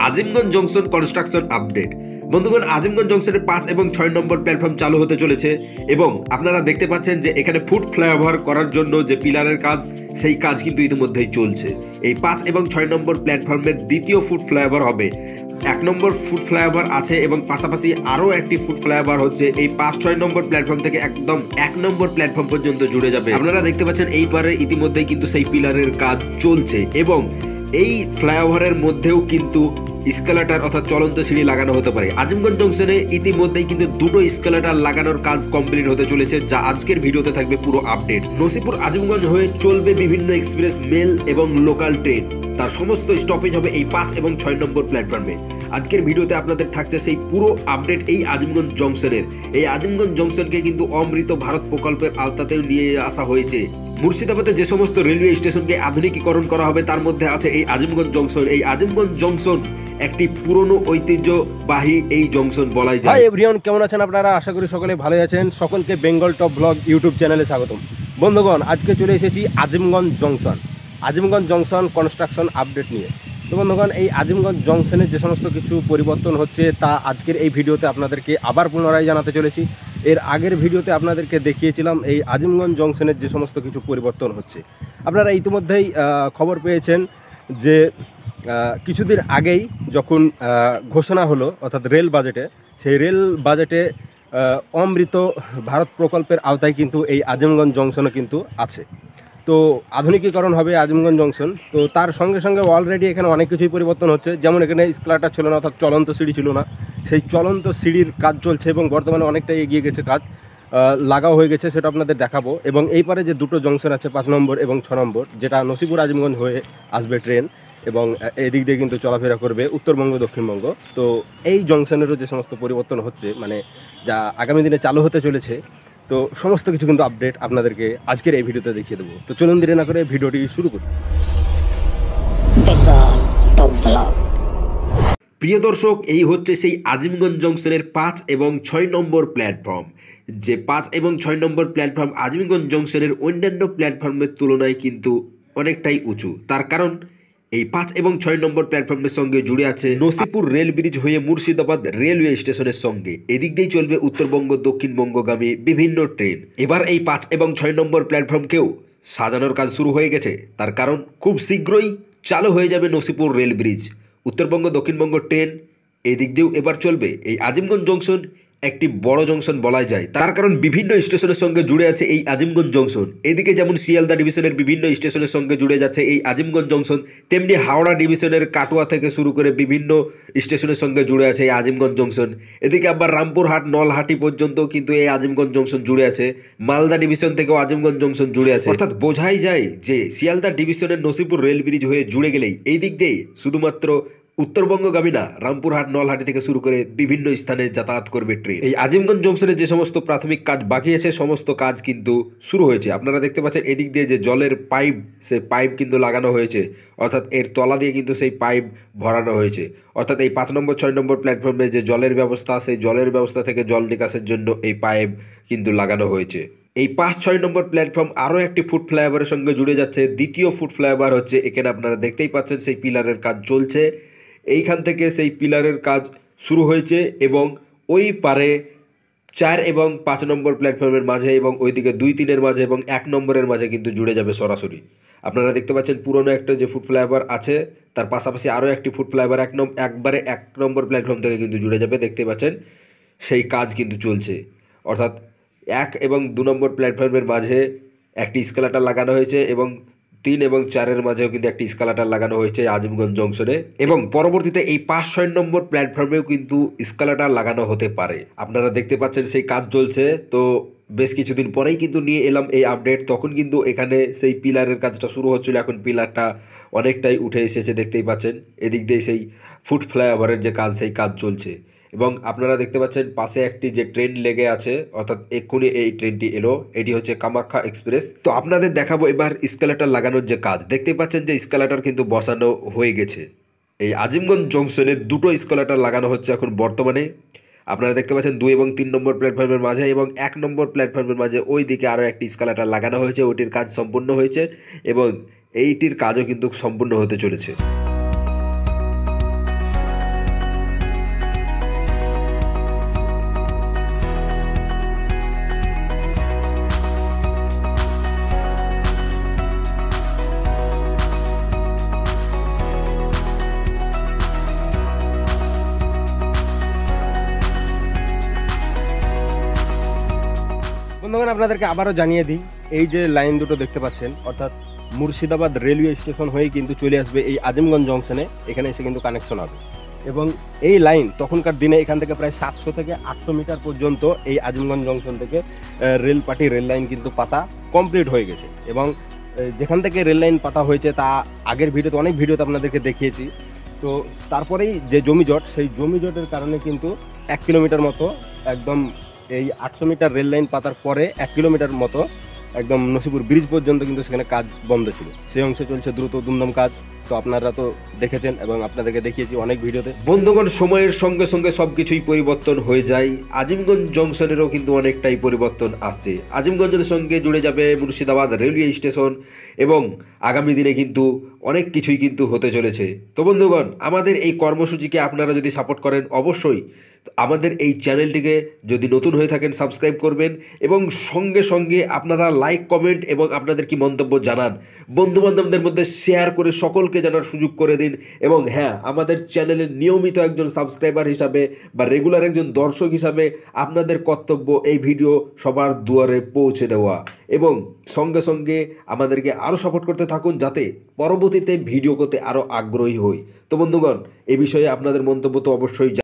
Azimganj junction construction update. বন্ধুগণ, আজিমগঞ্জ জংশনের 5 এবং 6 নম্বর platform চালু হতে চলেছে এবং আপনারা দেখতে পাচ্ছেন যে এখানে ফুট ফ্লাইওভার করার জন্য যে পিলারের কাজ, সেই কাজ কিন্তু ইতিমধ্যেই চলছে। এই 5 এবং 6 নম্বর প্ল্যাটফর্মের দ্বিতীয় ফুট ফ্লাইওভার হবে। 1 নম্বর ফুট ফ্লাইওভার আছে এবং পাশাপাশি আরও একটি ফুট ফ্লাইওভার হচ্ছে এই 5-6 নম্বর প্ল্যাটফর্ম থেকে একদম 1 নম্বর প্ল্যাটফর্ম পর্যন্ত জুড়ে যাবে। আপনারা দেখতে পাচ্ছেন এই পারে ইতিমধ্যেই কিন্তু সেই পিলারের কাজ চলছে এবং এই ফ্লাইওভারের মধ্যেও কিন্তু স্কেলেটর অর্থাৎ চলন্ত সিঁড়ি লাগানো হতে পারে। আজিমগঞ্জ জংশনে ইতিমধ্যেই কিন্তু দুটো স্কেলেটর লাগানোর কাজ কমপ্লিট হতে চলেছে, যা আজকের ভিডিওতে থাকবে পুরো আপডেট। নসিপুর আজিমগঞ্জ হয়ে চলবে বিভিন্ন এক্সপ্রেস, মেল এবং লোকাল ট্রেন। তার সমস্ত স্টপেজ হবে এই 5 এবং 6 নম্বর প্ল্যাটফর্মে। আজকের ভিডিওতে আপনাদের থাকছে সেই পুরো আপডেট এই আজিমগঞ্জ জংশনের। এই আজিমগঞ্জ জংশনকে কিন্তু অমৃত ভারত প্রকল্পের আওতাতেও নিয়ে আসা হয়েছে। মুর্শিদাবাদে যে সমস্ত রেলওয়ে স্টেশনকে আধুনিকীকরণ করা হবে তার মধ্যে আছে এই আজিমগঞ্জ জংশন। এই আজিমগঞ্জ জংশন একটি পুরনো ঐতিহ্যবাহী এই জংশন বলাই যায়। হাই এভরিওয়ান, কেমন আছেন আপনারা? আশা করি সকলে ভালো আছেন। সকলকে বেঙ্গল টপ ব্লগ ইউটিউব চ্যানেলে স্বাগতম। বন্ধুগণ, আজকে চলে এসেছি আজিমগঞ্জ জংশন কনস্ট্রাকশন আপডেট নিয়ে। তো বন্ধুগণ, এই আজিমগঞ্জ জংশনের যে সমস্ত কিছু পরিবর্তন হচ্ছে তা আজকের এই ভিডিওতে আপনাদেরকে আবার পুনরায় জানাতে চলেছি। এর আগের ভিডিওতে আপনাদেরকে দেখিয়েছিলাম এই আজিমগঞ্জ জংশনের যে সমস্ত কিছু পরিবর্তন হচ্ছে। আপনারা ইতিমধ্যেই খবর পেয়েছেন যে কিছুদিন আগেই যখন ঘোষণা হলো অর্থাৎ রেল বাজেটে, সেই রেল বাজেটে অমৃত ভারত প্রকল্পের আওতায় কিন্তু এই আজিমগঞ্জ জংশনও কিন্তু আছে। তো আধুনিকীকরণ হবে আজিমগঞ্জ জংশন। তো তার সঙ্গে সঙ্গে অলরেডি এখানে অনেক কিছুই পরিবর্তন হচ্ছে। যেমন এখানে স্কেলেটর ছিল না, অর্থাৎ চলন্ত সিঁড়ি ছিল না, সেই চলন্ত সিঁড়ির কাজ চলছে এবং বর্তমানে অনেকটাই এগিয়ে গেছে কাজ, লাগাও হয়ে গেছে, সেটা আপনাদের দেখাবো। এবং এই পারে যে দুটো জংশন আছে 5 নম্বর এবং 6 নম্বর, যেটা নসিপুর আজিমগঞ্জ হয়ে আসবে ট্রেন এবং এদিক দিয়ে কিন্তু চলাফেরা করবে উত্তরবঙ্গ দক্ষিণবঙ্গ। তো এই জংশনেরও যে সমস্ত পরিবর্তন হচ্ছে, মানে যা আগামী দিনে চালু হতে চলেছে, তো সমস্ত কিছু কিন্তু আপডেট আপনাদেরকে আজকের এই ভিডিওতে দেখিয়ে দেবো। তো চলুন দেরি না করে ভিডিওটি শুরু করি। প্রিয় দর্শক, এই হচ্ছে সেই আজিমগঞ্জ জংশনের 5 এবং 6 নম্বর প্ল্যাটফর্ম। যে 5 এবং 6 নম্বর প্ল্যাটফর্ম আজিমগঞ্জ জংশনের অন্যান্য প্ল্যাটফর্মের তুলনায় কিন্তু অনেকটাই উঁচু। তার কারণ এই 5 এবং 6 নম্বর প্ল্যাটফর্মের সঙ্গে জুড়ে আছে নাসিপুর রেল ব্রিজ হয়ে মুর্শিদাবাদ রেলওয়ে স্টেশনের সঙ্গে। এদিক দিয়েই চলবে উত্তরবঙ্গ দক্ষিণবঙ্গগামী বিভিন্ন ট্রেন। এবার এই 5 এবং 6 নম্বর প্ল্যাটফর্মকেও সাজানোর কাজ শুরু হয়ে গেছে। তার কারণ খুব শীঘ্রই চালু হয়ে যাবে নাসিপুর রেল ব্রিজ। উত্তরবঙ্গ দক্ষিণবঙ্গ ট্রেন এদিক দিয়েও এবার চলবে। এই আজিমগঞ্জ জংশন একটি বড় জংশন বলা যায়, তার কারণ বিভিন্ন স্টেশনের সঙ্গে জুড়ে আছে এই আজিমগঞ্জ জংশন। এদিকে যেমন শিয়ালদা ডিভিশনের বিভিন্ন স্টেশনের সঙ্গে জুড়ে যাচ্ছে এই আজিমগঞ্জ জংশন, তেমনি হাওড়া ডিভিশনের কাটোয়া থেকে শুরু করে বিভিন্ন স্টেশনের সঙ্গে জুড়ে আছে এই আজিমগঞ্জ জংশন। এদিকে আবার রামপুরহাট নলহাটি পর্যন্ত কিন্তু এই আজিমগঞ্জ জংশন জুড়ে আছে। মালদা ডিভিশন থেকেও আজিমগঞ্জ জংশন জুড়ে আছে। অর্থাৎ বোঝাই যায় যে শিয়ালদা ডিভিশনের নাসিপুর রেল ব্রিজ হয়ে জুড়ে গেলেই এই দিক দিয়ে শুধুমাত্র উত্তরবঙ্গগামী না, রামপুরহাট নলহাটি থেকে শুরু করে বিভিন্ন স্থানে যাতায়াত করবে ট্রেন। এই আজিমগঞ্জ জংশনে যে সমস্ত প্রাথমিক কাজ বাকি আছে, সমস্ত কাজ কিন্তু শুরু হয়েছে। আপনারা দেখতে পাচ্ছেন এদিক দিয়ে যে জলের পাইপ, সেই পাইপ কিন্তু লাগানো হয়েছে, অর্থাৎ এর তলা দিয়ে কিন্তু সেই পাইপ ভরানো হয়েছে। অর্থাৎ এই 5 নম্বর 6 নম্বর প্ল্যাটফর্মে যে জলের ব্যবস্থা, সেই জলের ব্যবস্থা থেকে জল নিকাশের জন্য এই পাইপ কিন্তু লাগানো হয়েছে। এই 5-6 নম্বর প্ল্যাটফর্ম আরও একটি ফুট ফ্লাইওভারের সঙ্গে জুড়ে যাচ্ছে। দ্বিতীয় ফুট ফ্লাইওভার হচ্ছে এখানে, আপনারা দেখতেই পাচ্ছেন সেই পিলারের কাজ চলছে। এইখান থেকে সেই পিলারের কাজ শুরু হয়েছে এবং ওই পারে 4 এবং 5 নম্বর প্ল্যাটফর্মের মাঝে এবং ওইদিকে 2-3-এর মাঝে এবং 1 নম্বরের মাঝে কিন্তু জুড়ে যাবে সরাসরি। আপনারা দেখতে পাচ্ছেন পুরনো একটা যে ফুট ফ্লাইওভার আছে, তার পাশাপাশি আরও একটি ফুট ফ্লাইওভার একবারে 1 নম্বর প্ল্যাটফর্ম থেকে কিন্তু জুড়ে যাবে। দেখতে পাচ্ছেন সেই কাজ কিন্তু চলছে। অর্থাৎ 1 এবং 2 নম্বর প্ল্যাটফর্মের মাঝে একটি স্কেলেটর লাগানো হয়েছে এবং 3 এবং 4-এর মাঝেও কিন্তু একটি স্কেলেটর লাগানো হয়েছে আজিমগঞ্জ জংশনে এবং পরবর্তীতে এই 5-6 নম্বর প্ল্যাটফর্মেও কিন্তু স্কেলেটর লাগানো হতে পারে। আপনারা দেখতে পাচ্ছেন সেই কাজ চলছে। তো বেশ কিছুদিন পরেই কিন্তু নিয়ে এলাম এই আপডেট। তখন কিন্তু এখানে সেই পিলারের কাজটা শুরু হচ্ছিল, এখন পিলারটা অনেকটাই উঠে এসেছে। দেখতেই পাচ্ছেন এদিক দিয়ে সেই ফুট ফ্লাইওভারের যে কাজ, সেই কাজ চলছে এবং আপনারা দেখতে পাচ্ছেন পাশে একটি যে ট্রেন লেগে আছে, অর্থাৎ এক্ষুনি এই ট্রেনটি এলো। এটি হচ্ছে কামাখ্যা এক্সপ্রেস। তো আপনাদের দেখাবো এবার স্কেলেটর লাগানোর যে কাজ। দেখতেই পাচ্ছেন যে স্কেলেটর কিন্তু বসানো হয়ে গেছে। এই আজিমগঞ্জ জংশনে দুটো স্কেলেটর লাগানো হচ্ছে এখন বর্তমানে। আপনারা দেখতে পাচ্ছেন 2 এবং 3 নম্বর প্ল্যাটফর্মের মাঝে এবং 1 নম্বর প্ল্যাটফর্মের মাঝে ওই দিকে আরও একটি স্কেলেটর লাগানো হয়েছে। ওইটির কাজ সম্পূর্ণ হয়েছে এবং এইটির কাজও কিন্তু সম্পূর্ণ হতে চলেছে। বন্ধুগণ আপনাদেরকে আবারও জানিয়ে দিই, এই যে লাইন দুটো দেখতে পাচ্ছেন অর্থাৎ মুর্শিদাবাদ রেলওয়ে স্টেশন হয়ে কিন্তু চলে আসবে এই আজিমগঞ্জ জংশনে, এখানে এসে কিন্তু কানেকশন হবে। এবং এই লাইন তখনকার দিনে এখান থেকে প্রায় 700 থেকে 800 মিটার পর্যন্ত এই আজিমগঞ্জ জংশন থেকে রেল লাইন কিন্তু পাতা কমপ্লিট হয়ে গেছে। এবং যেখান থেকে রেল লাইন পাতা হয়েছে তা আগের ভিডিওতে অনেক ভিডিওতে আপনাদেরকে দেখিয়েছি। তো তারপরেই যে জমিজট, সেই জমিজটের কারণে কিন্তু 1 কিলোমিটার মতো একদম এই 800 মিটার রেল লাইন পাতার পরে 1 কিলোমিটার মতো একদম নসিপুর ব্রিজ পর্যন্ত কিন্তু সেখানে কাজ বন্ধ ছিল। সেই অংশে চলছে দ্রুত দুমদাম কাজ, তো আপনারা তো দেখেছেন এবং আপনাদেরকে দেখিয়েছি অনেক ভিডিওতে। বন্ধুগণ, সময়ের সঙ্গে সঙ্গে সবকিছুই পরিবর্তন হয়ে যায়। আজিমগঞ্জ জংশনেরও কিন্তু অনেকটাই পরিবর্তন আসছে। আজিমগঞ্জের সঙ্গে জুড়ে যাবে মুর্শিদাবাদ রেলওয়ে স্টেশন এবং আগামী দিনে কিন্তু অনেক কিছুই কিন্তু হতে চলেছে। তো বন্ধুগণ, আমাদের এই কর্মসূচিকে আপনারা যদি সাপোর্ট করেন, অবশ্যই আমাদের এই চ্যানেলটিকে যদি নতুন হয়ে থাকেন সাবস্ক্রাইব করবেন এবং সঙ্গে সঙ্গে আপনারা লাইক, কমেন্ট এবং আপনাদের কি মন্তব্য জানান, বন্ধুবান্ধবদের মধ্যে শেয়ার করে সকলকে জানার সুযোগ করে দিন। এবং হ্যাঁ, আমাদের চ্যানেলের নিয়মিত একজন সাবস্ক্রাইবার হিসাবে বা রেগুলার একজন দর্শক হিসাবে আপনাদের কর্তব্য এই ভিডিও সবার দুয়ারে পৌঁছে দেওয়া এবং সঙ্গে সঙ্গে আমাদেরকে আরও সাপোর্ট করতে থাকুন, যাতে পরবর্তীতে ভিডিও করতে আরও আগ্রহী হই। তো বন্ধুগণ, এই বিষয়ে আপনাদের মন্তব্য তো অবশ্যই